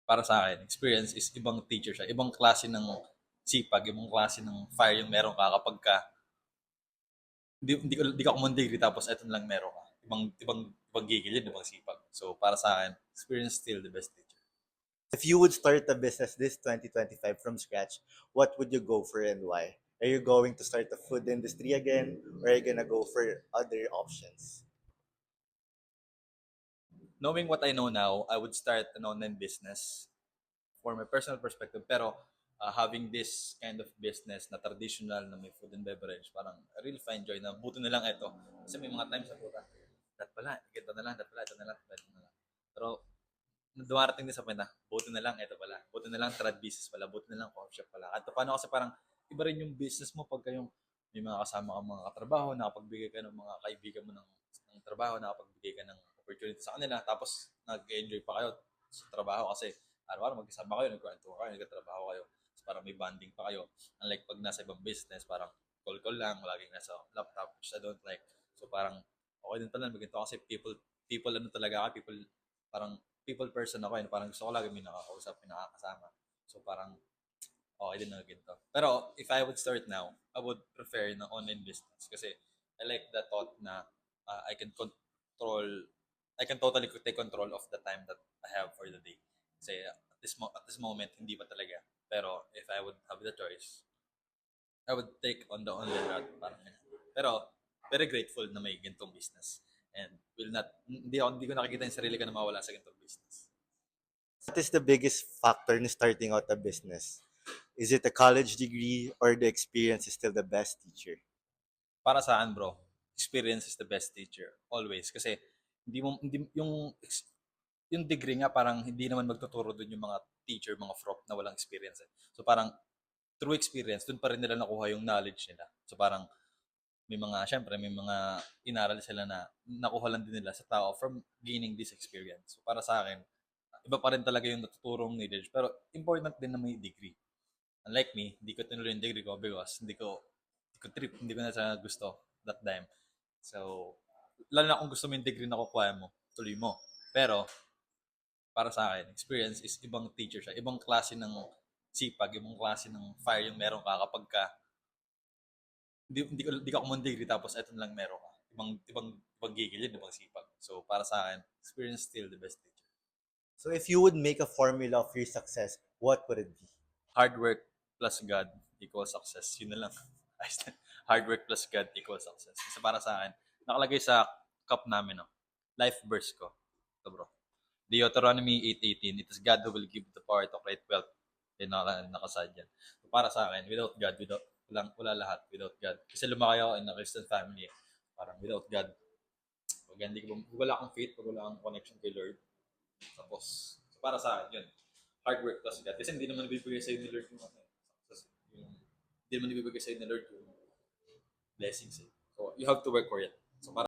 Para sa akin, experience is ibang teacher siya. Ibang klase ng sipag, ibang klase ng fire yung meron ka kapag ka hindi ka common degree tapos eto na lang meron ka. Ibang gigil yun, ibang sipag. So para sa akin, experience still the best teacher. If you would start a business this 2025 from scratch, what would you go for and why? Are you going to start the food industry again, or are you gonna go for other options? Knowing what I know now, I would start an online business for my personal perspective. Pero having this kind of business na traditional na may food and beverage, parang I really find joy na buto na lang ito. Kasi may mga times na puta, dat pala, ito na lang, dat pala, ito na lang, ito na lang. Pero dumarating din sa point na, buto na lang, ito pala. Buto na lang trad business pala, buto na lang coffee shop pala. At paano kasi parang iba rin yung business mo pag kayong may mga kasama kang mga katrabaho, nakapagbigay ka ng mga kaibigan mo ng trabaho, nakapagbigay ka ng opportunity sa kanila, tapos nag-enjoy pa kayo sa trabaho kasi araw-araw magkasama kayo, nagkwento kayo, nagkatrabaho kayo. So, parang may bonding pa kayo. Unlike pag nasa ibang business, parang call-call lang, laging nasa laptop, which I don't like. So parang okay din pala maging kasi people ano talaga ako, parang people person ako yun. Parang gusto ko lagi may nakakausap, may nakakasama. So parang okay din na ginto. Pero if I would start now, I would prefer ng online business kasi I like the thought na I can totally take control of the time that I have for the day. Kasi at this moment, hindi pa talaga. Pero if I would have the choice, I would take on the online route. Parang ganyan. Pero very grateful na may gintong business. And will not, hindi ko nakikita yung sarili ko na mawala sa gintong business. What is the biggest factor in starting out a business? Is it a college degree or the experience is still the best teacher? Para sa akin, bro, experience is the best teacher. Always. Kasi, hindi, yung degree nga, parang hindi naman magtuturo dun yung mga teacher, mga prop na walang experience. Eh. So, parang, through experience, dun pa rin nila nakuha yung knowledge nila. So, parang, syempre, may mga inaral sila na nakuha lang din nila sa tao from gaining this experience. So, para sa akin, iba pa rin talaga yung natuturong knowledge. Pero, important din na may degree. Unlike me, hindi ko tinuloy yung degree ko because hindi ko na siya gusto that time. So, lalo na kung gusto mo yung degree na kukuha mo, tuloy mo. Pero, para sa akin, experience is ibang teacher siya. Ibang klase ng sipag, ibang klase ng fire yung meron ka kapag ka hindi ka common degree tapos eto na lang meron ka. Ibang gigil yun, ibang sipag. So, para sa akin, experience still the best teacher. So if you would make a formula of your success, what would it be? Hard work plus God equals success. Yun na lang. Hard work plus God equals success. Kasi para sa akin, nakalagay sa cup namin, no? Life verse ko. Ito, bro. Deuteronomy 8:18, it is God who will give the power to create wealth. Yan nakasad yan. So, para sa akin, without God, wala lahat without God. Kasi lumaki ako in a Christian family. Parang without God, pag wala kang faith, pag wala kang connection kay Lord, tapos, so para sa akin, yun. Hard work plus God. Kasi hindi naman ibibigay sa'yo ni Lord yung hindi naman ibibigay sa'yo ni Lord yung blessings. Eh. So, you have to work for it.